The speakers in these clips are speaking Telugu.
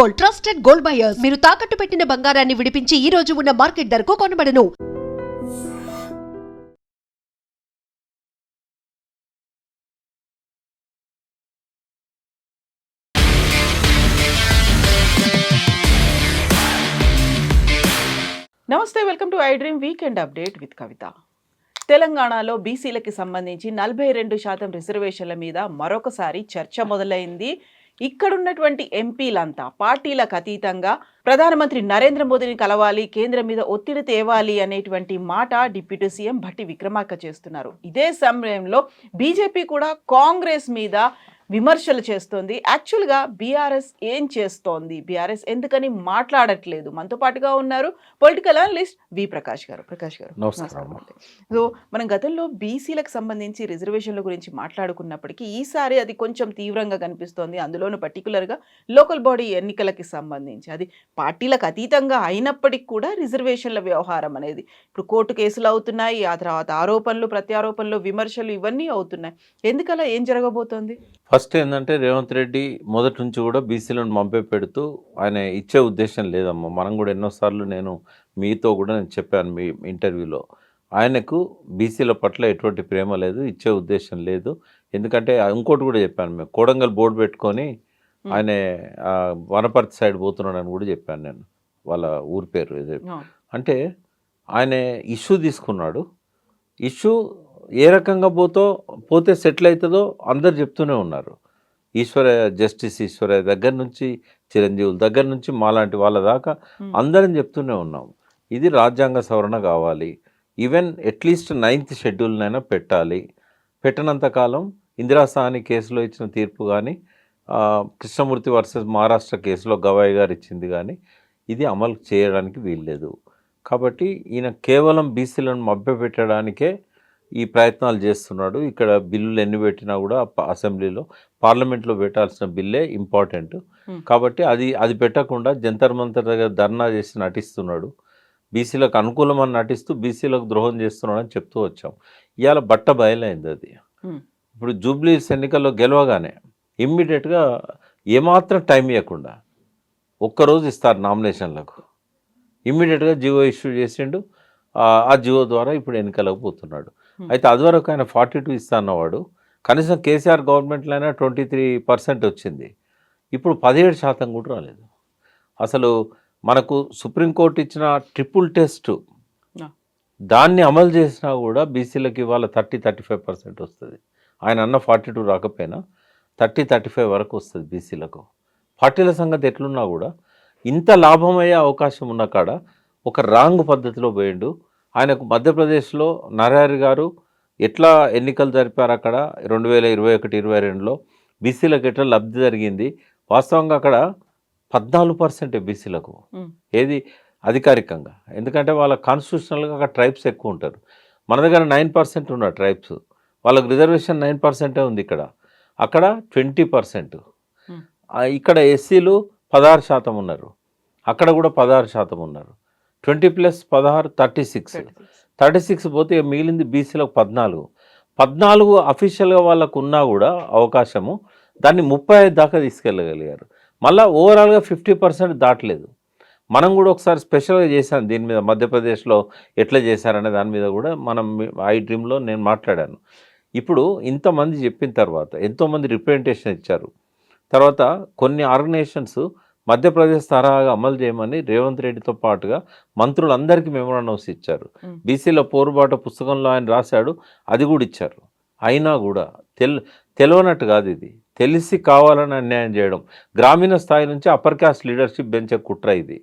Gold, trusted gold buyers. మీరు తాకట్టు పెట్టిన బంగారాన్ని విడిపించి ఈ రోజు ఉన్న మార్కెట్ ధరకు కొనబడను. నమస్తే, welcome to I dream weekend update with Kavitha. తెలంగాణలో బీసీలకి సంబంధించి 42% రిజర్వేషన్ల మీద మరొకసారి చర్చ మొదలైంది. ఇక్కడున్నటువంటి ఎంపీలంతా పార్టీలకు అతీతంగా ప్రధానమంత్రి నరేంద్ర మోదీని కలవాలి, కేంద్రం మీద ఒత్తిడి తేవాలి అనేటువంటి మాట డిప్యూటీ సీఎం భట్టి విక్రమార్క చేస్తున్నారు. ఇదే సమయంలో బీజేపీ కూడా కాంగ్రెస్ మీద విమర్శలు చేస్తోంది. యాక్చువల్గా బీఆర్ఎస్ ఏం చేస్తోంది, బీఆర్ఎస్ ఎందుకని మాట్లాడట్లేదు? మనతో పాటుగా ఉన్నారు పొలిటికల్ అనలిస్ట్ వి ప్రకాష్ గారు. ప్రకాష్ గారు నమస్కారం. సో మనం గతంలో బీసీలకు సంబంధించి రిజర్వేషన్ల గురించి మాట్లాడుకున్నప్పటికీ ఈసారి అది కొంచెం తీవ్రంగా కనిపిస్తోంది. అందులోనూ పర్టికులర్గా లోకల్ బాడీ ఎన్నికలకి సంబంధించి అది పార్టీలకు అతీతంగా అయినప్పటికీ కూడా రిజర్వేషన్ల వ్యవహారం అనేది ఇప్పుడు కోర్టు కేసులు అవుతున్నాయి, ఆ తర్వాత ఆరోపణలు ప్రత్యారోపణలు విమర్శలు ఇవన్నీ అవుతున్నాయి. ఎందుకలా, ఏం జరగబోతోంది? ఫస్ట్ ఏంటంటే రేవంత్ రెడ్డి మొదటి నుంచి కూడా బీసీలను పంపే పెడుతూ ఆయన ఇచ్చే ఉద్దేశం లేదమ్మా. మనం కూడా ఎన్నోసార్లు నేను మీతో కూడా నేను చెప్పాను మీ ఇంటర్వ్యూలో, ఆయనకు బీసీల పట్ల ఎటువంటి ప్రేమ లేదు, ఇచ్చే ఉద్దేశం లేదు. ఎందుకంటే ఇంకోటి కూడా చెప్పాను, మేము కోడంగల్ బోర్డు పెట్టుకొని ఆయన వనపర్తి సైడ్ పోతున్నాడని కూడా చెప్పాను నేను, వాళ్ళ ఊరి పేరు అంటే ఆయన ఇష్యూ తీసుకున్నాడు. ఇష్యూ ఏ రకంగా పోతే సెటిల్ అవుతుందో అందరు చెప్తూనే ఉన్నారు. జస్టిస్ ఈశ్వరయ్య దగ్గర నుంచి చిరంజీవుల దగ్గర నుంచి మాలాంటి వాళ్ళ దాకా అందరం చెప్తూనే ఉన్నాం, ఇది రాజ్యాంగ సవరణ కావాలి, ఈవెన్ అట్లీస్ట్ 9th షెడ్యూల్నైనా పెట్టాలి. పెట్టినంతకాలం ఇందిరాసాని కేసులో ఇచ్చిన తీర్పు కానీ, కృష్ణమూర్తి వర్సెస్ మహారాష్ట్ర కేసులో గవాయి గారు ఇచ్చింది కానీ ఇది అమలు చేయడానికి వీల్లేదు. కాబట్టి ఈయన కేవలం బీసీలను మభ్యపెట్టడానికే ఈ ప్రయత్నాలు చేస్తున్నాడు. ఇక్కడ బిల్లులు ఎన్ని పెట్టినా కూడా అసెంబ్లీలో పార్లమెంట్లో పెట్టాల్సిన బిల్లే ఇంపార్టెంట్. కాబట్టి అది పెట్టకుండా జంతర్ మంతర్ దగ్గర ధర్నా చేసి నటిస్తున్నాడు. బీసీలకు అనుకూలమని నటిస్తూ బీసీలకు ద్రోహం చేస్తున్నాడు అని చెప్తూ వచ్చాం. ఇవాళ బట్ట బయలైంది అది. ఇప్పుడు జూబ్లీస్ ఎన్నికల్లో గెలవగానే ఇమ్మీడియట్గా ఏమాత్రం టైం ఇవ్వకుండా ఒక్కరోజు ఇస్తారు నామినేషన్లకు, ఇమ్మీడియట్గా జీవో ఇష్యూ చేసిండు. ఆ జీవో ద్వారా ఇప్పుడు ఎన్నికలకు పోతున్నాడు. అయితే అదివరకు ఆయన 42 ఇస్తా అన్నవాడు, కనీసం కేసీఆర్ గవర్నమెంట్లో అయినా 23% వచ్చింది. ఇప్పుడు 17% కూడా రాలేదు. అసలు మనకు సుప్రీంకోర్టు ఇచ్చిన ట్రిపుల్ టెస్ట్ దాన్ని అమలు చేసినా కూడా బీసీలకు ఇవాళ 30-35% వస్తుంది. ఆయన అన్న 42 రాకపోయినా 30-35 వరకు వస్తుంది బీసీలకు. పార్టీల సంగతి ఎట్లున్నా కూడా ఇంత లాభమయ్యే అవకాశం ఉన్న కాడ ఒక రాంగ్ పద్ధతిలో పోయిండు. ఆయనకు మధ్యప్రదేశ్లో నరహరి గారు ఎట్లా ఎన్నికలు జరిపారు, అక్కడ 2021-22లో బీసీలకు ఎట్లా లబ్ధి జరిగింది. వాస్తవంగా అక్కడ 14% బీసీలకు, ఏది అధికారికంగా, ఎందుకంటే వాళ్ళ కాన్స్టిట్యూషనల్గా అక్కడ ట్రైబ్స్ ఎక్కువ ఉంటారు. మన దగ్గర 9% ఉన్నారు ట్రైబ్స్, వాళ్ళకి రిజర్వేషన్ 9% ఉంది. అక్కడ 20%. ఇక్కడ ఎస్సీలు 16% ఉన్నారు, అక్కడ కూడా 16% ఉన్నారు. 20+16 36 పోతే మిగిలింది బీసీలకు 14 అఫీషియల్గా వాళ్ళకు ఉన్నా కూడా అవకాశము, దాన్ని 35 దాకా తీసుకెళ్ళగలిగారు. మళ్ళీ ఓవరాల్గా 50% దాటలేదు. మనం కూడా ఒకసారి స్పెషల్గా చేశాను దీని మీద, మధ్యప్రదేశ్లో ఎట్లా చేశారనే దాని మీద కూడా మనం ఐ డ్రీమ్లో నేను మాట్లాడాను. ఇప్పుడు ఇంతమంది చెప్పిన తర్వాత ఎంతోమంది రిప్రజెంటేషన్ ఇచ్చారు. తర్వాత కొన్ని ఆర్గనైజేషన్స్ మధ్యప్రదేశ్ తరహాగా అమలు చేయమని రేవంత్ రెడ్డితో పాటుగా మంత్రులందరికీ మెమోరాండమ్స్ ఇచ్చారు. బీసీలో పోరుబాట పుస్తకంలో ఆయన రాశాడు, అది కూడా ఇచ్చారు. అయినా కూడా తెలియనట్టు కాదు, ఇది తెలిసి కావాలని అన్యాయం చేయడం, గ్రామీణ స్థాయి నుంచి అప్పర్ క్యాస్ట్ లీడర్షిప్ బెంచే కుట్ర ఇది.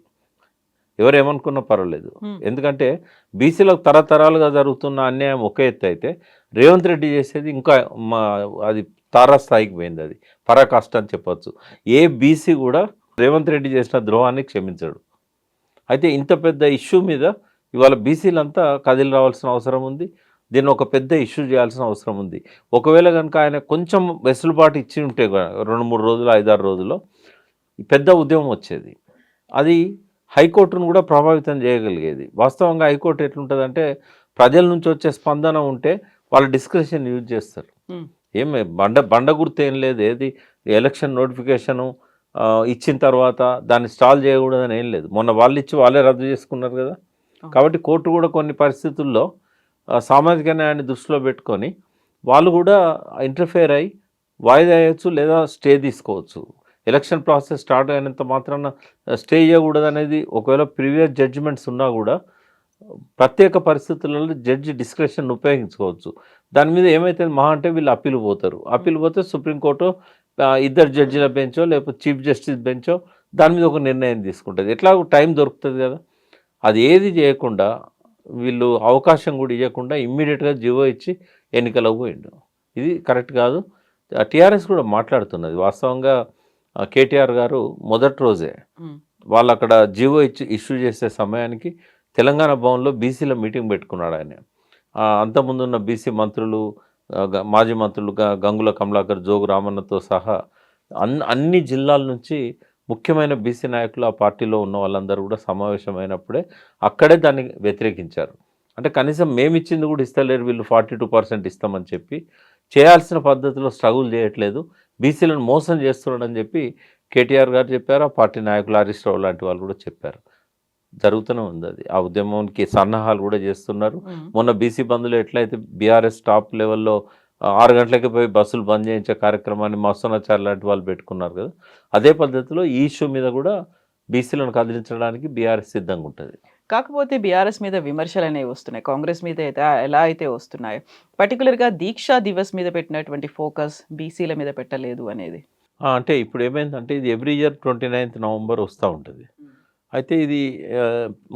ఎవరేమనుకున్నా పర్వాలేదు, ఎందుకంటే బీసీలకు తరతరాలుగా జరుగుతున్న అన్యాయం ఒక ఎత్తు అయితే రేవంత్ రెడ్డి చేసేది ఇంకా అది తారాస్థాయికి పోయింది, అది పరాకాష్ట అని చెప్పచ్చు. ఏ బీసీ కూడా రేవంత్ రెడ్డి చేసిన ద్రోహాన్ని క్షమించాడు. అయితే ఇంత పెద్ద ఇష్యూ మీద ఇవాళ బీసీలంతా కదిలి రావాల్సిన అవసరం ఉంది. దీన్ని ఒక పెద్ద ఇష్యూ చేయాల్సిన అవసరం ఉంది. ఒకవేళ కనుక ఆయన కొంచెం వెసులుబాటు ఇచ్చి ఉంటే 2-3 రోజులు 5-6 రోజుల్లో పెద్ద ఉద్యమం వచ్చేది. అది హైకోర్టును కూడా ప్రభావితం చేయగలిగేది. వాస్తవంగా హైకోర్టు ఎట్లుంటుందంటే ప్రజల నుంచి వచ్చే స్పందన ఉంటే వాళ్ళ డిస్క్రిప్షన్ యూజ్ చేస్తారు. ఏమి బండ గుర్తు ఏం లేదు, ఏది ఎలక్షన్ నోటిఫికేషను ఇచ్చిన తర్వాత దాన్ని స్టాల్ చేయకూడదని ఏం లేదు. మొన్న వాళ్ళు ఇచ్చి వాళ్ళే రద్దు చేసుకున్నారు కదా. కాబట్టి కోర్టు కూడా కొన్ని పరిస్థితుల్లో సామాజిక న్యాయాన్ని దృష్టిలో పెట్టుకొని వాళ్ళు కూడా ఇంటర్ఫేర్ అయ్యి వాయిదా వేయచ్చు లేదా స్టే తీసుకోవచ్చు. ఎలక్షన్ ప్రాసెస్ స్టార్ట్ అయినంత మాత్రాన స్టే చేయకూడదు అనేది ఒకవేళ ప్రీవియస్ జడ్జిమెంట్స్ ఉన్నా కూడా ప్రత్యేక పరిస్థితులలో జడ్జి డిస్క్రిప్షన్ ఉపయోగించుకోవచ్చు. దాని మీద ఏమైతే మహా అంటే వీళ్ళు అప్పీల్ పోతారు. అప్పీల్ పోతే సుప్రీంకోర్టు ఇద్దరు జడ్జిల బెంచో లేకపోతే చీఫ్ జస్టిస్ బెంచో దాని మీద ఒక నిర్ణయం తీసుకుంటుంది. ఎట్లాగో టైం దొరుకుతుంది కదా. అది ఏది చేయకుండా వీళ్ళు అవకాశం కూడా ఇవ్వకుండా ఇమ్మీడియట్గా జీవో ఇచ్చి ఎన్నికలకు పోయిండు. ఇది కరెక్ట్ కాదు. టీఆర్ఎస్ కూడా మాట్లాడుతున్నది వాస్తవంగా. కేటీఆర్ గారు మొదటి రోజే వాళ్ళు అక్కడ జీవో ఇష్యూ చేసే సమయానికి తెలంగాణ భవన్లో బీసీల మీటింగ్ పెట్టుకున్నాడు ఆయన. అంతకుముందు ఉన్న బీసీ మంత్రులు, మాజీ మంత్రులు గంగుల కమలాకర్, జోగు రామన్నతో సహా అన్ని జిల్లాల నుంచి ముఖ్యమైన బీసీ నాయకులు ఆ పార్టీలో ఉన్న వాళ్ళందరూ కూడా సమావేశమైనప్పుడే అక్కడే దాన్ని వ్యతిరేకించారు. అంటే కనీసం మేము ఇచ్చింది కూడా ఇస్తలేరు వీళ్ళు 42% ఇస్తామని చెప్పి చేయాల్సిన పద్ధతిలో స్ట్రగుల్ చేయట్లేదు, బీసీలను మోసం చేస్తున్నాడని చెప్పి కేటీఆర్ గారు చెప్పారు. ఆ పార్టీ నాయకులు హరీష్ రావు లాంటి వాళ్ళు కూడా చెప్పారు. జరుగుతూనే ఉంది అది. ఆ ఉద్యమానికి సన్నాహాలు కూడా చేస్తున్నారు. మొన్న బీసీ బంధులు ఎట్లయితే బీఆర్ఎస్ టాప్ లెవెల్లో 6 గంటలకి పోయి బస్సులు బంద్ చేయించే కార్యక్రమాన్ని మస్తనాచార్ లాంటి వాళ్ళు పెట్టుకున్నారు కదా. అదే పద్ధతిలో ఈ ఇష్యూ మీద కూడా బీసీలను కదిలించడానికి బీఆర్ఎస్ సిద్ధంగా ఉంటుంది. కాకపోతే బీఆర్ఎస్ మీద విమర్శలు అనేవి వస్తున్నాయి, కాంగ్రెస్ మీద అయితే ఎలా అయితే వస్తున్నాయి. పర్టికులర్గా దీక్షా దివస్ మీద పెట్టినటువంటి ఫోకస్ బీసీల మీద పెట్టలేదు అనేది. అంటే ఇప్పుడు ఏమైందంటే ఇది ఎవ్రీ ఇయర్ 29th నవంబర్ వస్తూ ఉంటుంది. అయితే ఇది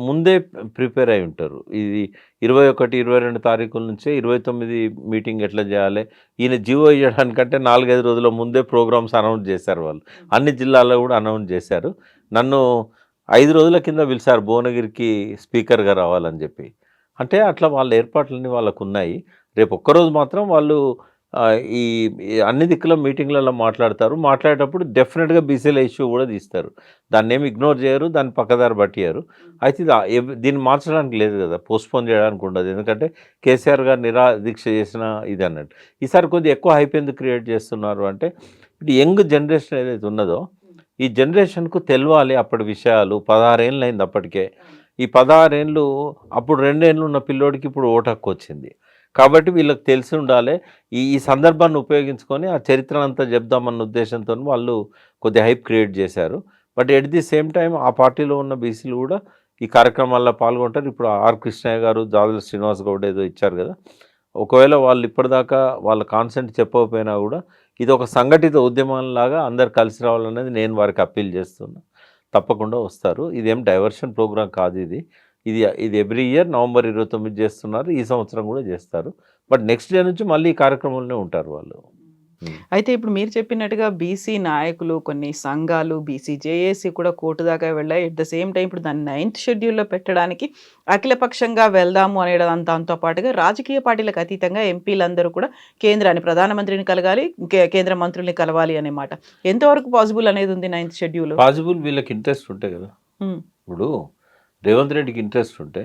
ముందే ప్రిపేర్ అయి ఉంటారు. ఇది 21, 22 తారీఖుల నుంచే 29 మీటింగ్ ఎట్లా చేయాలి, ఈయన జీవో ఇవ్వడానికంటే 4-5 రోజుల ముందే ప్రోగ్రామ్స్ అనౌన్స్ చేశారు వాళ్ళు. అన్ని జిల్లాల్లో కూడా అనౌన్స్ చేశారు. నన్ను 5 రోజుల కింద పిలిచారు భువనగిరికి స్పీకర్గా రావాలని చెప్పి. అంటే అట్లా వాళ్ళ ఏర్పాట్లన్నీ వాళ్ళకు ఉన్నాయి. రేపు ఒక్కరోజు మాత్రం వాళ్ళు ఈ అన్ని దిక్కుల మీటింగ్లలో మాట్లాడేటప్పుడు డెఫినెట్గా బీసీల ఇష్యూ కూడా తీస్తారు. దాన్ని ఏమి ఇగ్నోర్ చేయరు, దాన్ని పక్కదారి పట్టియారు. అయితే దీన్ని మార్చడానికి లేదు కదా, పోస్ట్పోన్ చేయడానికి ఉండదు. ఎందుకంటే కేసీఆర్ గారు నిరాదీక్ష చేసిన ఇది అన్నట్టు. ఈసారి కొద్దిగా ఎక్కువ హైప్ ఎందుకు క్రియేట్ చేస్తున్నారు అంటే ఇప్పుడు యంగ్ జనరేషన్ ఏదైతే ఉన్నదో ఈ జనరేషన్కు తెలవాలి అప్పటి విషయాలు. 16 ఏళ్ళు అయింది అప్పటికే. ఈ 16 ఏళ్ళు అప్పుడు 2 ఏళ్ళు ఉన్న పిల్లోడికి ఇప్పుడు ఓటు హక్కు వచ్చింది. కాబట్టి వీళ్ళకి తెలిసి ఉండాలి. ఈ సందర్భాన్ని ఉపయోగించుకొని ఆ చరిత్రను అంతా చెప్దామన్న ఉద్దేశంతో వాళ్ళు కొద్దిగా హైప్ క్రియేట్ చేశారు. But at the same time ఆ పార్టీలో ఉన్న బీసీలు కూడా ఈ కార్యక్రమాల్లో పాల్గొంటారు. ఇప్పుడు ఆర్ కృష్ణయ్య గారు, జాదుల శ్రీనివాస్ గౌడ్ ఏదో ఇచ్చారు కదా. ఒకవేళ వాళ్ళు ఇప్పటిదాకా వాళ్ళ కాన్సెంట్ చెప్పకపోయినా కూడా ఇది ఒక సంఘటిత ఉద్యమంలాగా అందరు కలిసి రావాలనేది నేను వారికి అప్పీల్ చేస్తున్నా. తప్పకుండా వస్తారు. ఇదేం డైవర్షన్ ప్రోగ్రాం కాదు. ఇది ఎవ్రీ ఇయర్ నవంబర్ 29 చేస్తున్నారు. ఈ సంవత్సరం కూడా చేస్తారు. బట్ నెక్స్ట్ డే నుంచి మళ్ళీ ఈ కార్యక్రమంలో ఉంటారు వాళ్ళు. అయితే ఇప్పుడు మీరు చెప్పినట్టుగా బీసీ నాయకులు, కొన్ని సంఘాలు, బీసీ జేఏసీ కూడా కోర్టు దాకా వెళ్ళాయి. ఎట్ ద సేమ్ టైం ఇప్పుడు దాన్ని 9th షెడ్యూల్లో పెట్టడానికి అఖిలపక్షంగా వెళ్దాము అనేది దాంతో పాటుగా రాజకీయ పార్టీలకు అతీతంగా ఎంపీలందరూ కూడా కేంద్రాన్ని, ప్రధానమంత్రిని కలగాలి, కేంద్ర మంత్రుల్ని కలవాలి అనే మాట ఎంతవరకు పాసిబుల్ అనేది ఉంది 9th షెడ్యూల్? పాసిబుల్ వీళ్ళకి ఇంట్రెస్ట్ ఉంటాయి కదా. ఇప్పుడు రేవంత్ రెడ్డికి ఇంట్రెస్ట్ ఉంటే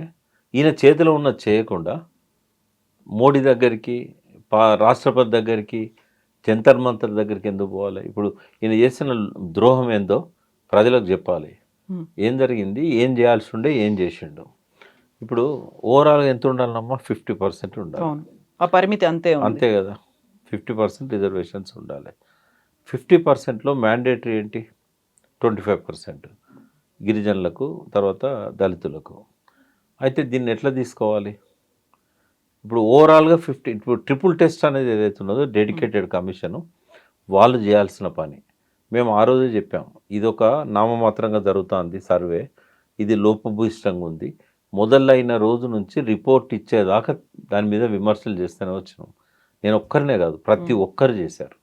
ఈయన చేతిలో ఉన్న చేయకుండా మోడీ దగ్గరికి, రాష్ట్రపతి దగ్గరికి, జంతర్ మంతర్ దగ్గరికి ఎందుకు పోవాలి? ఇప్పుడు ఈయన చేసిన ద్రోహం ఏందో ప్రజలకు చెప్పాలి. ఏం జరిగింది, ఏం చేయాల్సి ఉండే, ఏం చేసిండు. ఇప్పుడు ఓవరాల్గా ఎంత ఉండాలమ్మా? 50% ఉండాలి. ఆ పరిమితి అంతే కదా. 50% రిజర్వేషన్స్ ఉండాలి. 50%లో మ్యాండేటరీ ఏంటి? 25% గిరిజనులకు, తర్వాత దళితులకు. అయితే దీన్ని ఎట్లా తీసుకోవాలి? ఇప్పుడు ఓవరాల్గా 50. ఇప్పుడు ట్రిపుల్ టెస్ట్ అనేది ఏదైతే ఉన్నదో డెడికేటెడ్ కమిషను వాళ్ళు చేయాల్సిన పని. మేము ఆ రోజే చెప్పాము, ఇదొక నామమాత్రంగా జరుగుతుంది సర్వే, ఇది లోపభూయిష్టంగా ఉంది. మొదలైన రోజు నుంచి రిపోర్ట్ ఇచ్చేదాకా దాని మీద విమర్శలు చేస్తూనే వచ్చినాం. నేను ఒక్కరినే కాదు, ప్రతి ఒక్కరు చేశారు.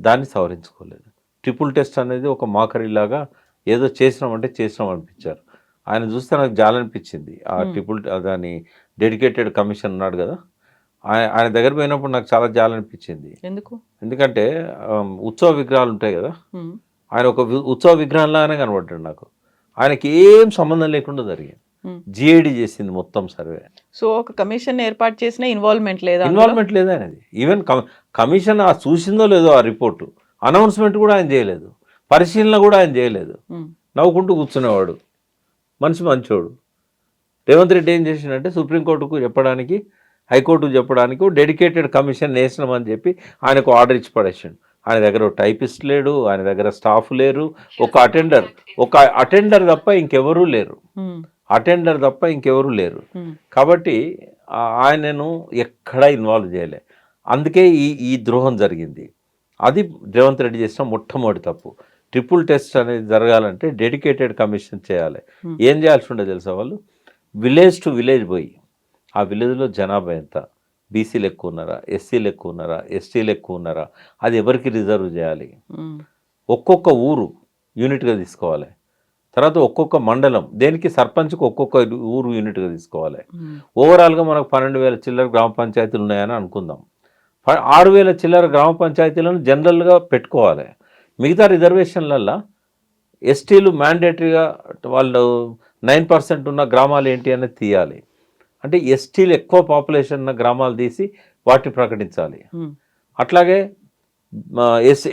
దాన్ని సవరించుకోలేదు. ట్రిపుల్ టెస్ట్ అనేది ఒక మాకరీలాగా ఏదో చేసినాం అనిపించారు. ఆయన చూస్తే నాకు జాలనిపించింది. ఆ దాని డెడికేటెడ్ కమిషన్ ఉన్నాడు కదా, ఆయన దగ్గర పోయినప్పుడు నాకు చాలా జాలనిపించింది. ఎందుకంటే ఉత్సవ విగ్రహాలు ఉంటాయి కదా, ఆయన ఒక ఉత్సవ విగ్రహంలాగానే కనబడ్డాడు నాకు. ఆయనకి ఏం సంబంధం లేకుండా జరిగింది. జిఐడి చేసింది మొత్తం సర్వే. సో ఒక కమిషన్ ఏర్పాటు చేసిన ఇన్వాల్వ్మెంట్ లేదా అనేది. ఈవెన్ కమిషన్ చూసిందో లేదో ఆ రిపోర్టు, అనౌన్స్మెంట్ కూడా ఆయన చేయలేదు. పరిశీలన కూడా ఆయన చేయలేదు, నవ్వుకుంటూ కూర్చునేవాడు. మనిషి మంచోడు. రేవంత్ రెడ్డి ఏం చేసిండంటే సుప్రీంకోర్టుకు చెప్పడానికి, హైకోర్టుకు చెప్పడానికి డెడికేటెడ్ కమిషన్ వేసినామని చెప్పి ఆయనకు ఆర్డర్ ఇచ్చి పడేసాడు. ఆయన దగ్గర ఒక టైపిస్ట్ లేడు, ఆయన దగ్గర స్టాఫ్ లేరు, ఒక అటెండర్ తప్ప ఇంకెవరూ లేరు, కాబట్టి ఆయనను ఎక్కడా ఇన్వాల్వ్ చేయలే. అందుకే ఈ ద్రోహం జరిగింది. అది రేవంత్ రెడ్డి చేసిన మొట్టమొదటి తప్పు. ట్రిపుల్ టెస్ట్ అనేది జరగాలంటే డెడికేటెడ్ కమిషన్ చేయాలి. ఏం చేయాల్సి ఉండేది తెలుసా? వాళ్ళు విలేజ్ టు విలేజ్ పోయి ఆ విలేజ్లో జనాభా ఎంత, బీసీలు ఎక్కువ ఉన్నారా, ఎస్సీలు ఎక్కువ ఉన్నారా, ఎస్టీలు ఎక్కువ ఉన్నారా, అది ఎవరికి రిజర్వ్ చేయాలి, ఒక్కొక్క ఊరు యూనిట్గా తీసుకోవాలి. తర్వాత ఒక్కొక్క మండలం, దేనికి సర్పంచ్కి ఒక్కొక్క ఊరు యూనిట్గా తీసుకోవాలి. ఓవరాల్గా మనకు 12,000 చిల్లర గ్రామ పంచాయతీలు ఉన్నాయని అనుకుందాం. 6,000 చిల్లర గ్రామ పంచాయతీలను జనరల్గా పెట్టుకోవాలి. మిగతా రిజర్వేషన్లల్లో ఎస్టీలు మ్యాండేటరీగా వాళ్ళు 9% ఉన్న గ్రామాలు ఏంటి అనేది తీయాలి. అంటే ఎస్టీలు ఎక్కువ పాపులేషన్ ఉన్న గ్రామాలు తీసి వాటిని ప్రకటించాలి. అట్లాగే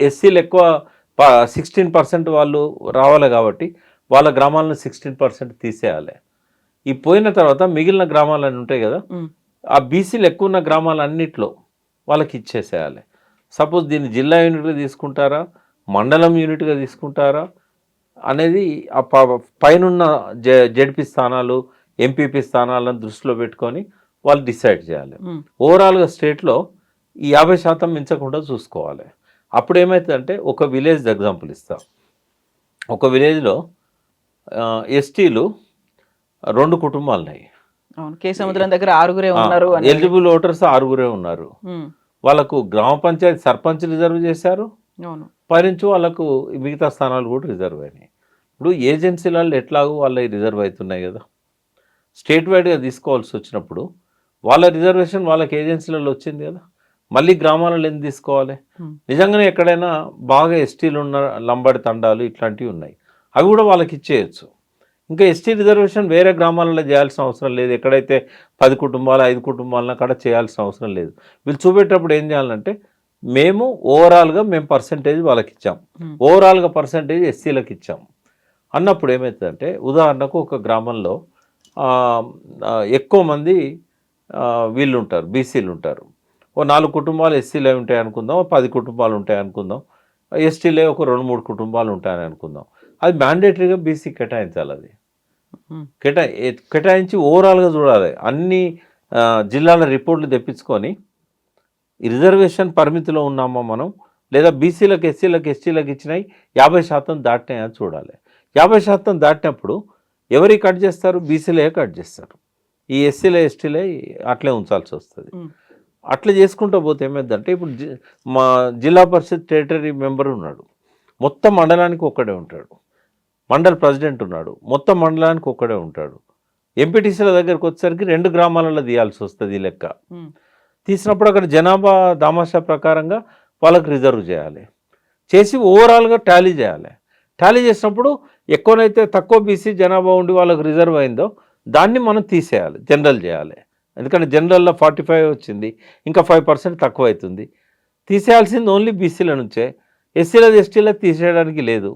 ఎస్సీలు ఎక్కువ 16% వాళ్ళు రావాలి కాబట్టి వాళ్ళ గ్రామాలను 16% తీసేయాలి. ఈ పోయిన తర్వాత మిగిలిన గ్రామాలన్నీ ఉంటాయి కదా, ఆ బీసీలు ఎక్కువ ఉన్న గ్రామాలన్నింటిలో వాళ్ళకి ఇచ్చేసేయాలి. సపోజ్ దీన్ని జిల్లా యూనిట్గా తీసుకుంటారా, మండలం యూనిట్గా తీసుకుంటారా అనేది ఆ పైనున్న జెడ్పీ స్థానాలు, ఎంపీపీ స్థానాలను దృష్టిలో పెట్టుకొని వాళ్ళు డిసైడ్ చేయాలి. ఓవరాల్గా స్టేట్లో ఈ 50% మించకుండా చూసుకోవాలి. అప్పుడు ఏమవుతుందంటే, ఒక విలేజ్ ఎగ్జాంపుల్ ఇస్తాం. ఒక విలేజ్లో ఎస్టీలు 2 కుటుంబాలు ఉన్నాయి. కేసముద్రం దగ్గర 6 ఉన్నారు. ఎలిజిబుల్ ఓటర్స్ 6 ఉన్నారు. వాళ్ళకు గ్రామ పంచాయతీ సర్పంచ్ రిజర్వ్ చేశారు, పైనుంచి వాళ్ళకు మిగతా స్థానాలు కూడా రిజర్వ్ అయినాయి. ఇప్పుడు ఏజెన్సీలలో ఎట్లాగో వాళ్ళ రిజర్వ్ అవుతున్నాయి కదా, స్టేట్ వైడ్గా తీసుకోవాల్సి వచ్చినప్పుడు వాళ్ళ రిజర్వేషన్ వాళ్ళకి ఏజెన్సీలలో వచ్చింది కదా, మళ్ళీ గ్రామాలలో ఎందుకు తీసుకోవాలి? నిజంగానే ఎక్కడైనా బాగా ఎస్టీలు ఉన్న లంబాడి తండాలు ఇట్లాంటివి ఉన్నాయి, అవి కూడా వాళ్ళకి ఇచ్చేయచ్చు. ఇంకా ఎస్టీ రిజర్వేషన్ వేరే గ్రామాలలో చేయాల్సిన అవసరం లేదు. ఎక్కడైతే 10 కుటుంబాలు 5 కుటుంబాలను అక్కడ చేయాల్సిన అవసరం లేదు. వీళ్ళు చూపెట్టేటప్పుడు ఏం చేయాలంటే, మేము ఓవరాల్గా పర్సంటేజ్ వాళ్ళకి ఇచ్చాం, ఓవరాల్గా పర్సంటేజ్ ఎస్సీలకు ఇచ్చాం అన్నప్పుడు ఏమవుతుందంటే, ఉదాహరణకు ఒక గ్రామంలో ఎక్కువ మంది వీళ్ళు ఉంటారు, బీసీలు ఉంటారు. ఓ 4 కుటుంబాలు ఎస్సీలే ఉంటాయి అనుకుందాం, 10 కుటుంబాలు ఉంటాయి అనుకుందాం, ఎస్టీలే ఒక 2-3 కుటుంబాలు ఉంటాయని అనుకుందాం. అది మ్యాండేటరీగా బీసీ కేటాయించాలి. అది కేటాయించి ఓవరాల్గా చూడాలి. అన్ని జిల్లాల రిపోర్ట్లు తెప్పించుకొని రిజర్వేషన్ పరిమితిలో ఉన్నామా మనం, లేదా బీసీలకు ఎస్సీలకు ఎస్టీలకు ఇచ్చినాయి 50% దాటినాయని చూడాలి. 50% దాటినప్పుడు ఎవరి కట్ చేస్తారు? బీసీలే కట్ చేస్తారు. ఈ ఎస్సీలే ఎస్టీలే అట్లే ఉంచాల్సి వస్తుంది. అట్లా చేసుకుంటూ పోతే ఏమైందంటే, ఇప్పుడు మా జిల్లా పరిషత్ టెరిటరీ మెంబర్ ఉన్నాడు, మొత్తం మండలానికి ఒక్కడే ఉంటాడు. మండల ప్రెసిడెంట్ ఉన్నాడు, మొత్తం మండలానికి ఒక్కడే ఉంటాడు. ఎంపీటీసీల దగ్గరికి వచ్చేసరికి 2 గ్రామాలలో తీయాల్సి వస్తుంది ఈ లెక్క. తీసినప్పుడు అక్కడ జనాభా దామాషా ప్రకారంగా వాళ్ళకి రిజర్వ్ చేయాలి, చేసి ఓవరాల్గా టాలీ చేయాలి. టాలీ చేసినప్పుడు ఎక్కువనైతే తక్కువ బీసీ జనాభా ఉండి వాళ్ళకి రిజర్వ్ అయిందో దాన్ని మనం తీసేయాలి, జనరల్ చేయాలి. ఎందుకంటే జనరల్లో 45 వచ్చింది, ఇంకా 5% తక్కువ అవుతుంది. తీసేయాల్సింది ఓన్లీ బీసీల నుంచే, ఎస్సీల ఎస్టీలకు తీసేయడానికి లేదు.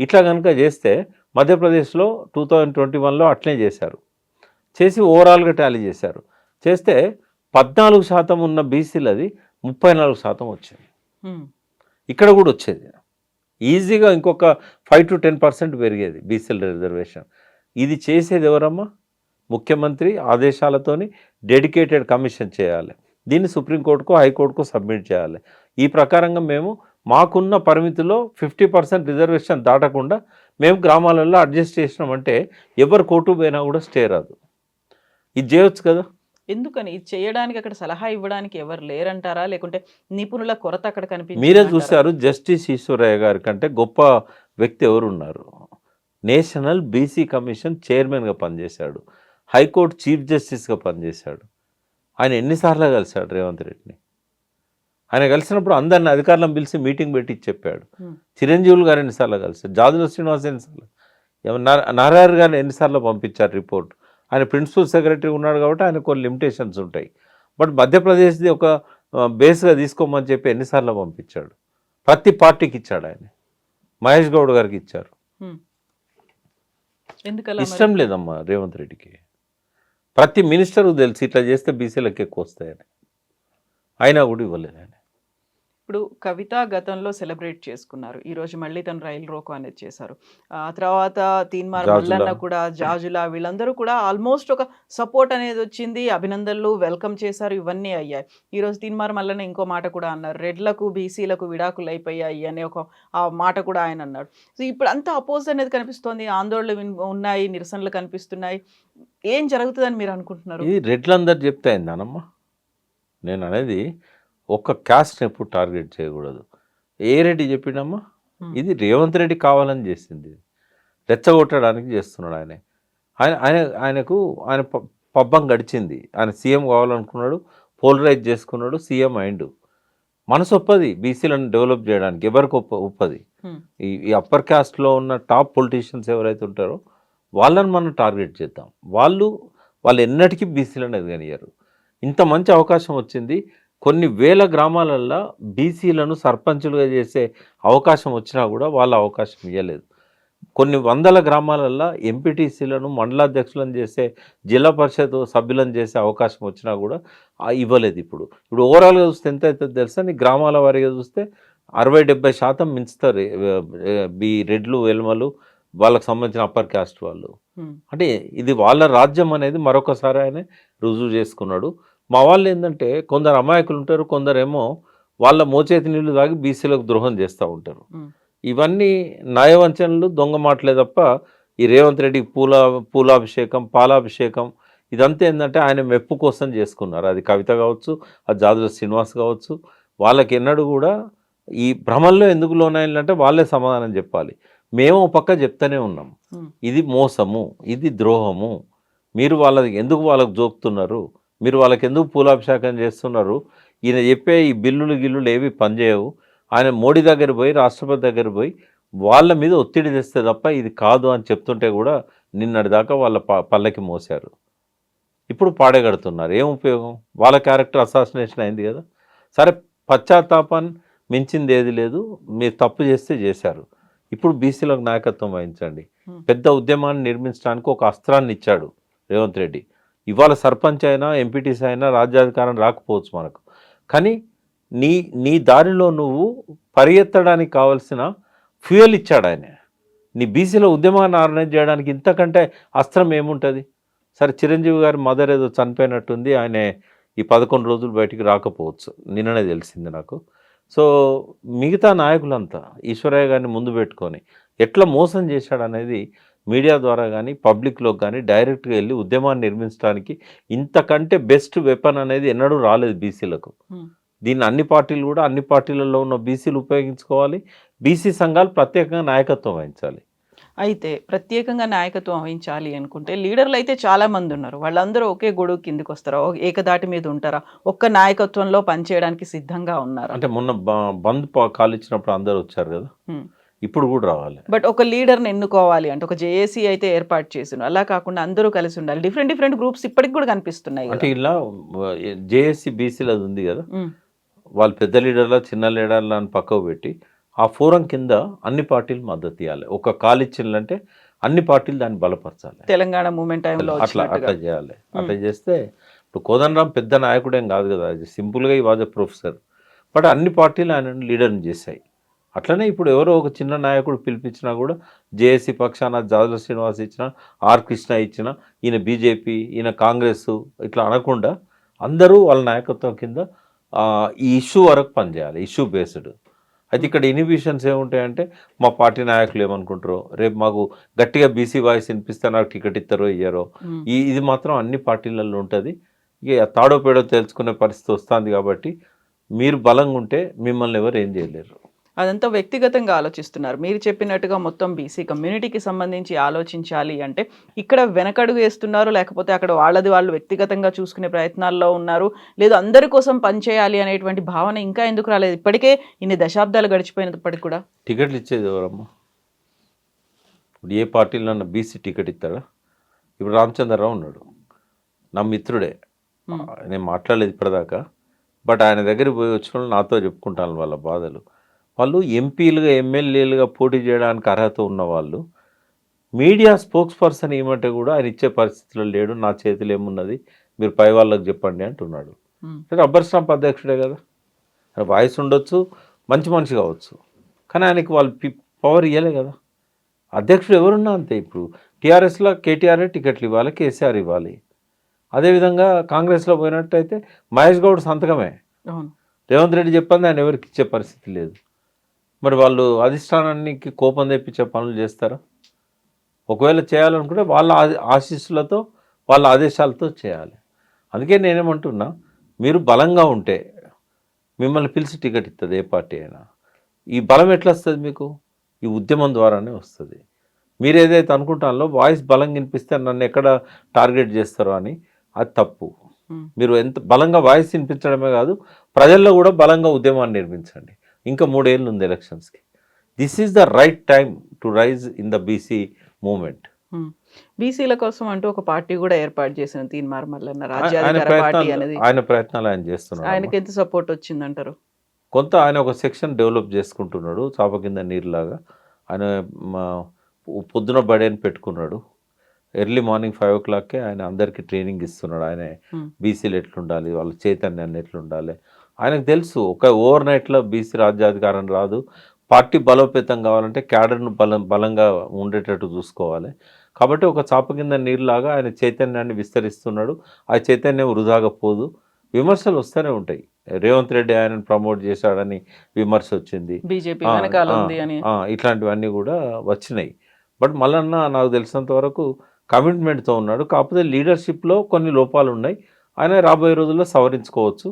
ఇట్లా కనుక చేస్తే మధ్యప్రదేశ్లో 2021లో అట్లే చేశారు. చేసి ఓవరాల్గా టాలీ చేశారు. చేస్తే 14% ఉన్న బీసీలది 34% వచ్చింది. ఇక్కడ కూడా వచ్చేది ఈజీగా ఇంకొక 5 to 10% పెరిగేది బీసీల రిజర్వేషన్. ఇది చేసేది ఎవరమ్మా? ముఖ్యమంత్రి ఆదేశాలతోని డెడికేటెడ్ కమిషన్ చేయాలి. దీన్ని సుప్రీంకోర్టుకు, హైకోర్టుకు సబ్మిట్ చేయాలి. ఈ ప్రకారంగా మేము మాకున్న పరిమితిలో 50% రిజర్వేషన్ దాటకుండా మేము గ్రామాలలో అడ్జస్ట్ చేసినామంటే ఎవరు కోర్టు పోయినా కూడా స్టే రాదు. ఇది చేయొచ్చు కదా. ఎందుకని ఇది చేయడానికి అక్కడ సలహా ఇవ్వడానికి ఎవరు లేరంటారా, లేకుంటే నిపుణుల కొరత అక్కడ కనిపించింది? మీరే చూశారు, జస్టిస్ ఈశ్వరయ్య గారి కంటే గొప్ప వ్యక్తి ఎవరున్నారు? నేషనల్ బీసీ కమిషన్ చైర్మన్గా పనిచేశాడు, హైకోర్టు చీఫ్ జస్టిస్గా పనిచేశాడు. ఆయన ఎన్నిసార్లు కలిశాడు రేవంత్ రెడ్డిని? ఆయన కలిసినప్పుడు అందరిని అధికారులను పిలిచి మీటింగ్ పెట్టి చెప్పాడు. చిరంజీవులు గారు ఎన్నిసార్లు కలిశారు, జాదుల శ్రీనివాస్ ఎన్నిసార్లు, నారాయణ గారిని ఎన్నిసార్లు పంపించారు రిపోర్ట్. ఆయన ప్రిన్సిపల్ సెక్రటరీ ఉన్నాడు కాబట్టి ఆయన కొన్ని లిమిటేషన్స్ ఉంటాయి. బట్ మధ్యప్రదేశ్ది ఒక బేస్గా తీసుకోమని చెప్పి ఎన్నిసార్లు పంపించాడు, ప్రతి పార్టీకి ఇచ్చాడు ఆయన. మహేష్ గౌడ్ గారికి ఇచ్చారు. ఎందుకలా ఇష్టం లేదమ్మా రేవంత్ రెడ్డికి. ప్రతి మినిస్టర్కు తెలుసు ఇట్లా చేస్తే బీసీలకు ఎక్కువ వస్తాయని, అయినా కూడా ఇవ్వలేదు ఆయన. ఇప్పుడు కవిత గతంలో సెలబ్రేట్ చేసుకున్నారు. ఈరోజు మళ్ళీ తను రైలు రోకో అనేది చేశారు. ఆ తర్వాత తీన్మార్ జాజులా. మల్లన్న కూడా, జాజులా వీళ్ళందరూ కూడా ఆల్మోస్ట్ ఒక సపోర్ట్ అనేది వచ్చింది. అభినందనలు, వెల్కమ్ చేశారు. ఇవన్నీ అయ్యాయి. ఈరోజు తీన్మార్ మల్లన్న ఇంకో మాట కూడా అన్నారు. రెడ్లకు, బీసీలకు విడాకులు అయిపోయాయి అనే ఒక ఆ మాట కూడా ఆయన అన్నాడు. సో ఇప్పుడు అంతా అపోజ్ అనేది కనిపిస్తోంది. ఆందోళనలు ఉన్నాయి, నిరసనలు కనిపిస్తున్నాయి. ఏం జరుగుతుందని మీరు అనుకుంటున్నారు? ఇది రెడ్లందరూ చెప్తే అయిందానమ్మా. నేను అనేది ఒక్క క్యాస్ట్ని ఎప్పుడు టార్గెట్ చేయకూడదు. ఏ రెడ్డి చెప్పిండమ్మా? ఇది రేవంత్ రెడ్డి కావాలని చేసింది, రెచ్చగొట్టడానికి చేస్తున్నాడు ఆయన. ఆయన ఆయన ఆయనకు ఆయన పబ్బం గడిచింది. ఆయన సీఎం కావాలనుకున్నాడు, పోలరైజ్ చేసుకున్నాడు, సీఎం అయిండు. మనసు ఒప్పది బీసీలను డెవలప్ చేయడానికి, ఎవరికి ఒప్పది. ఈ అప్పర్ క్యాస్ట్లో ఉన్న టాప్ పొలిటీషియన్స్ ఎవరైతే ఉంటారో వాళ్ళని మనం టార్గెట్ చేద్దాం. వాళ్ళు ఎన్నటికీ బీసీలను ఎదగనియరు. ఇంత మంచి అవకాశం వచ్చింది. కొన్ని వేల గ్రామాలల్లో బీసీలను సర్పంచులుగా చేసే అవకాశం వచ్చినా కూడా వాళ్ళ అవకాశం ఇవ్వలేదు. కొన్ని వందల గ్రామాలల్లో ఎంపీటీసీలను, మండలాధ్యక్షులను చేసే, జిల్లా పరిషత్ సభ్యులను చేసే అవకాశం వచ్చినా కూడా ఇవ్వలేదు. ఇప్పుడు ఓవరాల్గా చూస్తే ఎంత అవుతుంది తెలుసా? నీ గ్రామాల వారీగా చూస్తే 60-70% మించుతారు ఈ రెడ్లు, వెల్మలు, వాళ్ళకు సంబంధించిన అప్పర్ క్యాస్ట్ వాళ్ళు. అంటే ఇది వాళ్ళ రాజ్యం అనేది మరొకసారి ఆయన రుజువు చేసుకున్నాడు. మా వాళ్ళు ఏంటంటే కొందరు అమాయకులు ఉంటారు, కొందరేమో వాళ్ళ మోచేతి నీళ్లు తాగి బీసీలకు ద్రోహం చేస్తూ ఉంటారు. ఇవన్నీ నయవంచనలు, దొంగ మాటలే తప్ప ఈ రేవంత్ రెడ్డికి పూలాభిషేకం, పాలాభిషేకం ఇదంతా ఏంటంటే ఆయన మెప్పు కోసం చేసుకున్నారు. అది కవిత కావచ్చు, అది జాదుల శ్రీనివాస్ కావచ్చు. వాళ్ళకి ఎన్నడూ కూడా ఈ భ్రమల్లో ఎందుకు లోనైందంటే వాళ్ళే సమాధానం చెప్పాలి. మేము పక్క చెప్తూనే ఉన్నాం, ఇది మోసము, ఇది ద్రోహము, మీరు ఎందుకు వాళ్ళకి జోపుతున్నారు, మీరు వాళ్ళకి ఎందుకు పూలాభిషేకం చేస్తున్నారు, ఈయన చెప్పే ఈ గిల్లులు ఏవి పనిచేయవు. ఆయన మోడీ దగ్గర పోయి, రాష్ట్రపతి దగ్గర పోయి వాళ్ళ మీద ఒత్తిడి తెస్తే తప్ప ఇది కాదు అని చెప్తుంటే కూడా నిన్నటిదాకా వాళ్ళ పల్లకి మోసారు. ఇప్పుడు పాడేగడుతున్నారు. ఏం ఉపయోగం? వాళ్ళ క్యారెక్టర్ అసాసినేషన్ అయింది కదా. సరే, పశ్చాత్తాపాన్ని మించింది ఏది లేదు. మీరు తప్పు చేస్తే చేశారు. ఇప్పుడు బీసీలకు నాయకత్వం వహించండి. పెద్ద ఉద్యమాన్ని నిర్మించడానికి ఒక అస్త్రాన్ని ఇచ్చాడు రేవంత్ రెడ్డి. ఇవాళ సర్పంచ్ అయినా, ఎంపీటీసీ అయినా రాజ్యాధికారం రాకపోవచ్చు మనకు, కానీ నీ దారిలో నువ్వు పరిగెత్తడానికి కావాల్సిన ఫ్యూయల్ ఇచ్చాడు ఆయన. నీ బీసీలో ఉద్యమాన్ని ఆర్గనైజ్ చేయడానికి ఇంతకంటే అస్త్రం ఏముంటుంది? సరే, చిరంజీవి గారి మదర్ ఏదో చనిపోయినట్టుంది, ఆయన ఈ 11 రోజులు బయటికి రాకపోవచ్చు, నిన్ననే తెలిసింది నాకు. సో మిగతా నాయకులంతా ఈశ్వరయ్య గారిని ముందు పెట్టుకొని ఎట్లా మోసం చేశాడనేది మీడియా ద్వారా కానీ, పబ్లిక్లో కానీ డైరెక్ట్గా వెళ్ళి ఉద్యమాన్ని నిర్మించడానికి ఇంతకంటే బెస్ట్ వెపన్ అనేది ఎన్నడూ రాలేదు బీసీలకు. దీన్ని అన్ని పార్టీలలో ఉన్న బీసీలు ఉపయోగించుకోవాలి. బీసీ సంఘాలు ప్రత్యేకంగా నాయకత్వం వహించాలి. అయితే ప్రత్యేకంగా నాయకత్వం వహించాలి అనుకుంటే లీడర్లు అయితే చాలా మంది ఉన్నారు. వాళ్ళందరూ ఒకే గొడుగు కిందికి వస్తారా? ఏకదాటి మీద ఉంటారా? ఒక్క నాయకత్వంలో పనిచేయడానికి సిద్ధంగా ఉన్నారు? అంటే మొన్న బంద్ కాల్ ఇచ్చినప్పుడు అందరూ వచ్చారు కదా, ఇప్పుడు కూడా రావాలి. బట్ ఒక లీడర్ని ఎన్నుకోవాలి అంటే ఒక జేఏసీ అయితే ఏర్పాటు చేసిన, అలా కాకుండా అందరూ కలిసి ఉండాలి. డిఫరెంట్ గ్రూప్స్ ఇప్పటికి కూడా కనిపిస్తున్నాయి. అంటే ఇలా జేఏసీ బీసీలు అది ఉంది కదా, వాళ్ళు పెద్ద లీడర్ల, చిన్న లీడర్ల అని పక్కకు పెట్టి ఆ ఫోరం కింద అన్ని పార్టీలు మద్దతు ఇవ్వాలి. ఒక కాల్ ఇచ్చిందంటే అన్ని పార్టీలు దాన్ని బలపరచాలి. తెలంగాణ మూమెంట్ టైంలో అట్లా చేయాలి. అట్లా చేస్తే ఇప్పుడు కోదండరాం పెద్ద నాయకుడేం కాదు కదా, సింపుల్గా ఈ వాజ్ ఎ ప్రొఫెసర్, బట్ అన్ని పార్టీలు ఆయన లీడర్ని చేశాయి. అట్లనే ఇప్పుడు ఎవరో ఒక చిన్న నాయకుడు పిలిపించినా కూడా జేఏసీ పక్షాన జాదుల శ్రీనివాస్ ఇచ్చిన, ఆర్ కృష్ణ ఇచ్చిన, ఈయన బీజేపీ, ఈయన కాంగ్రెస్ ఇట్లా అనకుండా అందరూ వాళ్ళ నాయకత్వం కింద ఈ ఇష్యూ వరకు పనిచేయాలి, ఇష్యూ బేస్డ్. అయితే ఇక్కడ ఇన్హిబిషన్స్ ఏముంటాయంటే మా పార్టీ నాయకులు ఏమనుకుంటారో, రేపు మాకు గట్టిగా బీసీ వాయిస్ వినిపిస్తే నాకు టికెట్ ఇస్తారో ఇయ్యారో, ఇది మాత్రం అన్ని పార్టీలలో ఉంటుంది. ఇక తాడో పేడో తెలుసుకునే పరిస్థితి వస్తుంది. కాబట్టి మీరు బలంగా ఉంటే మిమ్మల్ని ఎవరు ఏం చేయలేరు. అదంతా వ్యక్తిగతంగా ఆలోచిస్తున్నారు. మీరు చెప్పినట్టుగా మొత్తం బీసీ కమ్యూనిటీకి సంబంధించి ఆలోచించాలి అంటే ఇక్కడ వెనకడుగు వేస్తున్నారు, లేకపోతే అక్కడ వాళ్ళు వ్యక్తిగతంగా చూసుకునే ప్రయత్నాల్లో ఉన్నారు, లేదు అందరి కోసం పనిచేయాలి అనేటువంటి భావన ఇంకా ఎందుకు రాలేదు? ఇప్పటికే ఇన్ని దశాబ్దాలు గడిచిపోయినప్పటికీ కూడా. టికెట్లు ఇచ్చేది ఎవరమ్మా? ఇప్పుడు ఏ పార్టీలో బీసీ టికెట్ ఇస్తాడా? ఇప్పుడు రామచంద్రరావు ఉన్నాడు, నా మిత్రుడే, నేను మాట్లాడలేదు ఇప్పటిదాకా, బట్ ఆయన దగ్గరికి పోయి వచ్చిన వాళ్ళు నాతో చెప్పుకుంటాను వాళ్ళ బాధలు. వాళ్ళు ఎంపీలుగా ఎమ్మెల్యేలుగా పోటీ చేయడానికి అర్హత ఉన్న వాళ్ళు మీడియా స్పోక్స్ పర్సన్ ఏమంటే కూడా ఆయన ఇచ్చే పరిస్థితిలో లేడు, నా చేతిలో ఏమున్నది మీరు పై వాళ్ళకి చెప్పండి అంటున్నాడు. రబ్బర్ స్టాంప్ అధ్యక్షుడే కదా, ఆయన వాయిస్ ఉండొచ్చు, మంచి మనిషి కావచ్చు, కానీ ఆయనకి వాళ్ళు పవర్ ఇవ్వలే కదా. అధ్యక్షుడు ఎవరున్నా అంతే. ఇప్పుడు టీఆర్ఎస్లో కేటీఆర్ఏ టికెట్లు ఇవ్వాలి, కేసీఆర్ ఇవ్వాలి. అదేవిధంగా కాంగ్రెస్లో పోయినట్టయితే మహేష్ గౌడ్ సంతకమే, రేవంత్ రెడ్డి చెప్పండి ఆయన ఎవరికి ఇచ్చే పరిస్థితి లేదు. మరి వాళ్ళు అధిష్టానానికి కోపం తెప్పించే పనులు చేస్తారా? ఒకవేళ చేయాలనుకుంటే వాళ్ళ ఆశీస్సులతో వాళ్ళ ఆదేశాలతో చేయాలి. అందుకే నేనేమంటున్నా, మీరు బలంగా ఉంటే మిమ్మల్ని పిలిచి టికెట్ ఇస్తుంది ఏ పార్టీ అయినా. ఈ బలం ఎట్లా వస్తుంది మీకు? ఈ ఉద్యమం ద్వారానే వస్తుంది. మీరు ఏదైతే అనుకుంటానో వాయిస్ బలంగా వినిపిస్తే నన్ను ఎక్కడ టార్గెట్ చేస్తారో అని, అది తప్పు. మీరు ఎంత బలంగా వాయిస్ వినిపించడమే కాదు, ప్రజల్లో కూడా బలంగా ఉద్యమాన్ని నిర్మించండి. ఇంకా 3 ఏళ్ళు ఉంది ఎలక్షన్స్కి. This is the right time to raise in the BC movement. బీసీల కోసం అంటూ ఒక పార్టీ కూడా ఏర్పాటు చేసిన తీన్మార్ మల్లన్న ఆయన రాజ్యాధికార పార్టీ అనేది. ప్రయత్నాలు ఆయన చేస్తున్నాడు. ఆయనకి ఎంత సపోర్ట్ వచ్చిందంటారు? కొంత ఆయన ఒక సెక్షన్ డెవలప్ చేసుకుంటున్నాడు, చాప కింద నీరులాగా. ఆయన పొద్దున బడి అని పెట్టుకున్నాడు. ఎర్లీ మార్నింగ్ 5 o'clockకే ఆయన అందరికీ ట్రైనింగ్ ఇస్తున్నాడు. ఆయన బీసీలు ఎట్లుండాలి, వాళ్ళ చైతన్యాన్ని ఎట్లుండాలి ఆయనకు తెలుసు. ఒక ఓవర్ నైట్లో బీసీ రాజ్యాధికారం రాదు. పార్టీ బలోపేతం కావాలంటే క్యాడర్ను బలంగా ఉండేటట్టు చూసుకోవాలి. కాబట్టి ఒక చాప కింద నీరులాగా ఆయన చైతన్యాన్ని విస్తరిస్తున్నాడు. ఆ చైతన్యం వృధాగా పోదు. విమర్శలు వస్తూనే ఉంటాయి. రేవంత్ రెడ్డి ఆయనను ప్రమోట్ చేశాడని విమర్శ వచ్చింది, బీజేపీ వెనకాల ఉంది అని, ఇట్లాంటివన్నీ కూడా వచ్చినాయి. బట్ మల్లన్న నాకు తెలిసినంత వరకు కమిట్మెంట్తో ఉన్నాడు. కాకపోతే లీడర్షిప్లో కొన్ని లోపాలు ఉన్నాయి. ఆయన రాబోయే రోజుల్లో సవరించుకోవచ్చు.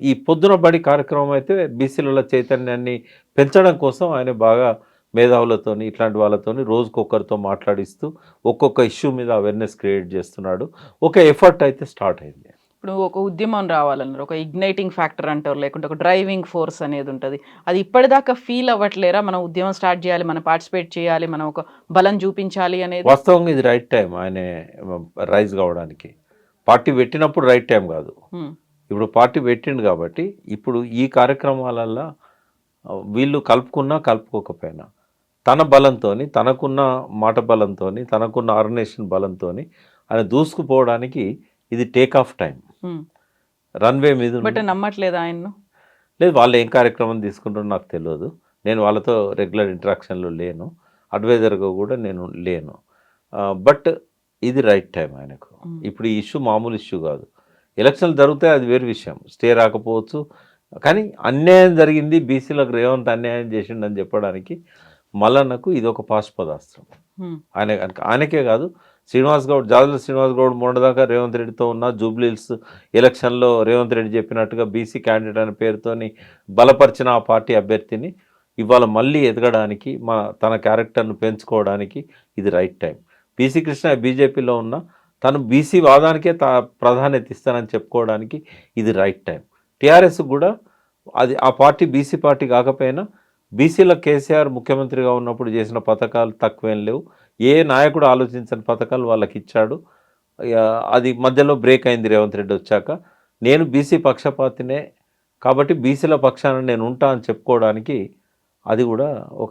ఈ పొద్దున బడి కార్యక్రమం అయితే బీసీల చైతన్యాన్ని పెంచడం కోసం ఆయన బాగా మేధావులతోని ఇట్లాంటి వాళ్ళతోని రోజుకొకరితో మాట్లాడిస్తూ ఒక్కొక్క ఇష్యూ మీద అవేర్నెస్ క్రియేట్ చేస్తున్నాడు. ఒక ఎఫర్ట్ అయితే స్టార్ట్ అయింది. ఇప్పుడు ఒక ఉద్యమం రావాలన్నారు, ఒక ఇగ్నైటింగ్ ఫ్యాక్టర్ అంటారు, లేకుంటే ఒక డ్రైవింగ్ ఫోర్స్ అనేది ఉంటుంది. అది ఇప్పటిదాకా ఫీల్ అవ్వట్లేరా? మనం ఉద్యమం స్టార్ట్ చేయాలి, మనం పార్టిసిపేట్ చేయాలి, మనం ఒక బలం చూపించాలి అనేది. వాస్తవంగా ఇది రైట్ టైం ఆయన రైజ్ కావడానికి. పార్టీ పెట్టినప్పుడు రైట్ టైం కాదు, ఇప్పుడు పార్టీ పెట్టిండు కాబట్టి. ఇప్పుడు ఈ కార్యక్రమాలల్లో వీళ్ళు కలుపుకున్నా కలుపుకోకపోయినా తన బలంతో, తనకున్న మాట బలంతో, తనకున్న ఆర్గనైజేషన్ బలంతో ఆయన దూసుకుపోవడానికి ఇది టేక్ ఆఫ్ టైం. రన్వే మీద బట్ నమ్మట్లేదు ఆయన్ను. లేదు, వాళ్ళు ఏం కార్యక్రమం తీసుకుంటారో నాకు తెలియదు. నేను వాళ్ళతో రెగ్యులర్ ఇంటరాక్షన్లో లేను, అడ్వైజర్గా కూడా నేను లేను. బట్ ఇది రైట్ టైం ఆయనకు. ఇప్పుడు ఈ ఇష్యూ మామూలు ఇష్యూ కాదు. ఎలక్షన్లు జరుగుతాయి, అది వేరు విషయం, స్టే రాకపోవచ్చు. కానీ అన్యాయం జరిగింది, బీసీలకు రేవంత్ అన్యాయం చేసిండని చెప్పడానికి మల్లన్నకు ఇది ఒక పాశుపదాస్త్రం. ఆయనకే కాదు, శ్రీనివాస్ గౌడ్, జాజుల శ్రీనివాస్ గౌడ్ మొన్నదాకా రేవంత్ రెడ్డితో ఉన్న జూబ్లీహిల్స్ ఎలక్షన్లో రేవంత్ రెడ్డి చెప్పినట్టుగా బీసీ క్యాండిడేట్ అనే పేరుతోని బలపరిచిన ఆ పార్టీ అభ్యర్థిని ఇవాళ మళ్ళీ ఎదగడానికి, తన క్యారెక్టర్ను పెంచుకోవడానికి ఇది రైట్ టైం. బీసీ కృష్ణ బీజేపీలో ఉన్న తను బీసీ వాదానికే ప్రాధాన్యత ఇస్తానని చెప్పుకోవడానికి ఇది రైట్ టైం. టీఆర్ఎస్ కూడా అది ఆ పార్టీ బీసీ పార్టీ కాకపోయినా బీసీలో కేసీఆర్ ముఖ్యమంత్రిగా ఉన్నప్పుడు చేసిన పథకాలు తక్కువేం లేవు. ఏ నాయకుడు ఆలోచించని పథకాలు వాళ్ళకి ఇచ్చాడు. అది మధ్యలో బ్రేక్ అయింది రేవంత్ రెడ్డి వచ్చాక. నేను బీసీ పక్షపాతినే కాబట్టి బీసీల పక్షాన నేను ఉంటా అని చెప్పుకోవడానికి అది కూడా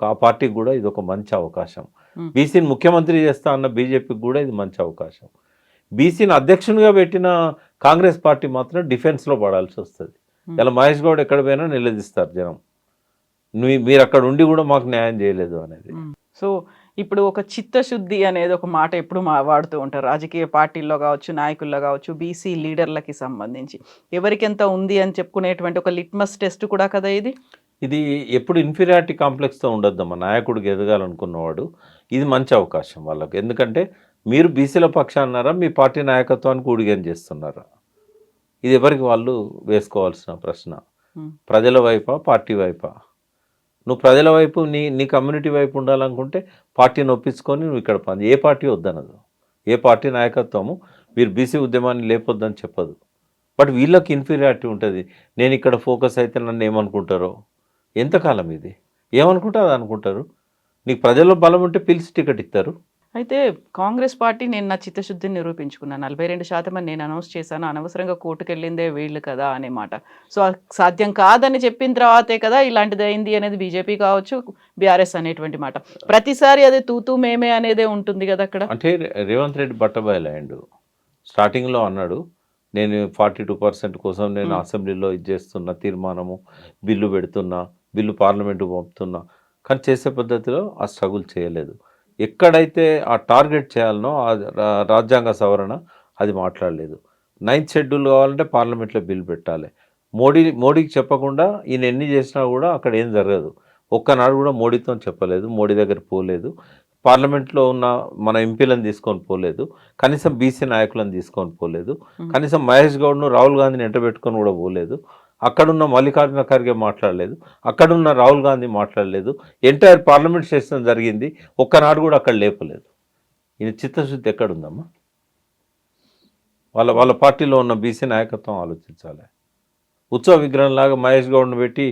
ఆ పార్టీకి కూడా ఇది ఒక మంచి అవకాశం. బీసీని ముఖ్యమంత్రి చేస్తా అన్న బీజేపీకి కూడా ఇది మంచి అవకాశం. బీసీని అధ్యక్షునిగా పెట్టిన కాంగ్రెస్ పార్టీ మాత్రం డిఫెన్స్లో పడాల్సి వస్తుంది. ఇలా మహేష్ గౌడ్ ఎక్కడ పోయినా నిలదీస్తారు జనం, మీరు అక్కడ ఉండి కూడా మాకు న్యాయం చేయలేదు అనేది. సో ఇప్పుడు ఒక చిత్తశుద్ధి అనేది ఒక మాట ఎప్పుడు వాడుతూ ఉంటారు రాజకీయ పార్టీల్లో కావచ్చు, నాయకుల్లో కావచ్చు, బీసీ లీడర్లకి సంబంధించి ఎవరికెంత ఉంది అని చెప్పుకునేటువంటి ఒక లిట్మస్ టెస్ట్ కూడా కదా ఇది. ఇది ఎప్పుడు ఇన్ఫీరియారిటీ కాంప్లెక్స్తో ఉండొద్దమ్మా. నాయకుడికి ఎదగాలనుకున్నవాడు ఇది మంచి అవకాశం వాళ్ళకు. ఎందుకంటే మీరు బీసీల పక్షాన్నారా, మీ పార్టీ నాయకత్వానికి ఊడిగం చేస్తున్నారా? ఇది ఎవరికి వాళ్ళు వేసుకోవాల్సిన ప్రశ్న. ప్రజల వైపా, పార్టీ వైపా? నువ్వు ప్రజల వైపు, నీ కమ్యూనిటీ వైపు ఉండాలనుకుంటే పార్టీని ఒప్పించుకొని నువ్వు ఇక్కడ పని. ఏ పార్టీ వద్దనదు, ఏ పార్టీ నాయకత్వము మీరు బీసీ ఉద్యమాన్ని లేపొద్దని చెప్పదు. బట్ వీళ్ళకి ఇన్ఫీరియారిటీ ఉంటుంది. నేను ఇక్కడ ఫోకస్ అయితే నన్ను ఏమనుకుంటారో. ఎంతకాలం ఇది ఏమనుకుంటే అది అనుకుంటారు. నీకు ప్రజల్లో బలం ఉంటే పిలిచి టికెట్ ఇస్తారు. అయితే కాంగ్రెస్ పార్టీ నేను నా చిత్తశుద్ధిని నిరూపించుకున్నాను. 42% అని నేను అనౌన్స్ చేశాను. అనవసరంగా కోర్టుకెళ్ళిందే వీళ్ళు కదా అనే మాట. సో, సాధ్యం కాదని చెప్పిన తర్వాతే కదా ఇలాంటిది అయింది అనేది బీజేపీ కావచ్చు, బీఆర్ఎస్ అనేటువంటి మాట. ప్రతిసారి అదే తూతూ మేమే అనేదే ఉంటుంది కదా అక్కడ. అంటే రేవంత్ రెడ్డి బట్టబయలయ్యిండు. స్టార్టింగ్లో అన్నాడు, నేను 42% కోసం నేను అసెంబ్లీలో ఇది చేస్తున్నా, తీర్మానము బిల్లు పెడుతున్నా, బిల్లు పార్లమెంటు పంపుతున్నా, కానీ చేసే పద్ధతిలో ఆ స్ట్రగుల్ చేయలేదు. ఎక్కడైతే ఆ టార్గెట్ చేయాలనో రాజ్యాంగ సవరణ అది మాట్లాడలేదు. 9th షెడ్యూల్ కావాలంటే పార్లమెంట్లో బిల్ పెట్టాలి. మోడీకి చెప్పకుండా ఈయన ఎన్ని చేసినా కూడా అక్కడ ఏం జరగదు. ఒక్కనాడు కూడా మోడీతో చెప్పలేదు, మోడీ దగ్గర పోలేదు, పార్లమెంట్లో ఉన్న మన ఎంపీలను తీసుకొని పోలేదు, కనీసం బీసీ నాయకులను తీసుకొని పోలేదు, కనీసం మహేష్ గౌడ్ను రాహుల్ గాంధీని ఎంటబెట్టుకొని కూడా పోలేదు, అక్కడున్న మల్లికార్జున ఖర్గే మాట్లాడలేదు, అక్కడున్న రాహుల్ గాంధీ మాట్లాడలేదు, ఎంటైర్ పార్లమెంట్ సెషన్ జరిగింది, ఒక్కనాడు కూడా అక్కడ లేపలేదు. ఈయన చిత్తశుద్ధి ఎక్కడుందమ్మా? వాళ్ళ పార్టీలో ఉన్న బీసీ నాయకత్వం ఆలోచించాలి. ఉత్సవ విగ్రహంలాగా మహేష్ గౌడ్ను పెట్టి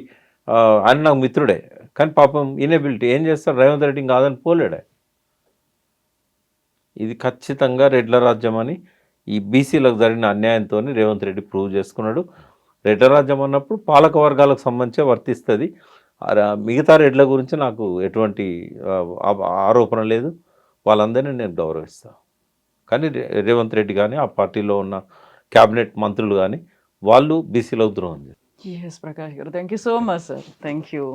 ఆయన నాకు మిత్రుడే, కానీ పాపం ఇనేబిలిటీ ఏం చేస్తాడు, రేవంత్ రెడ్డి కాదని పోలేడే. ఇది ఖచ్చితంగా రెడ్ల రాజ్యం అని ఈ బీసీలకు జరిగిన అన్యాయంతో రేవంత్ రెడ్డి ప్రూవ్ చేసుకున్నాడు. రెడ్ల రాజ్యం అన్నప్పుడు పాలక వర్గాలకు సంబంధించే వర్తిస్తుంది. మిగతా రెడ్ల గురించి నాకు ఎటువంటి ఆరోపణ లేదు, వాళ్ళందరినీ నేను గౌరవిస్తాను. కానీ రేవంత్ రెడ్డి కానీ ఆ పార్టీలో ఉన్న క్యాబినెట్ మంత్రులు కానీ వాళ్ళు బీసీలకు ద్రోహం చేస్తారు. Yes, Prakash garu. Thank you so much, sir. Thank you.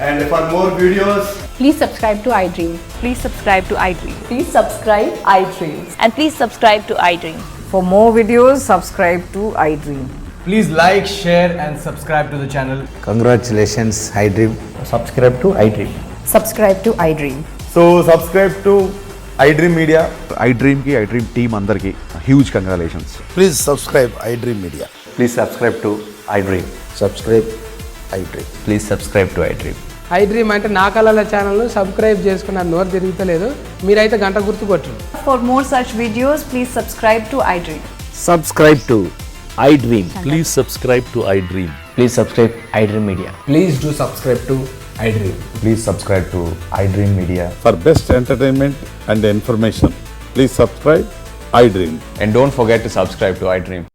And for more videos, Please subscribe to iDream. Please subscribe to iDream. Please subscribe iDream. And please subscribe to iDream. For more videos, subscribe to iDream. please like, share, and subscribe to the channel. Congratulations, iDream. Subscribe to iDream. Subscribe to iDream. So subscribe to iDream Media. iDream team అందరికి huge congratulations. Please subscribe iDream Media. Please subscribe to iDream. Subscribe iDream. Please subscribe to iDream. iDream అంటే నా కళల ఛానల్ను సబ్స్క్రైబ్ చేసుకున్న నోరు తిరుగుతలేదు, మీరైతే గంట గుర్తు కొట్టండి. For more such videos, please subscribe to iDream. Subscribe to iDream. Please subscribe to iDream. Please subscribe iDream Media. Please do subscribe to iDream. Please subscribe to iDream Media. For best entertainment and information, please subscribe iDream. And don't forget to subscribe to iDream.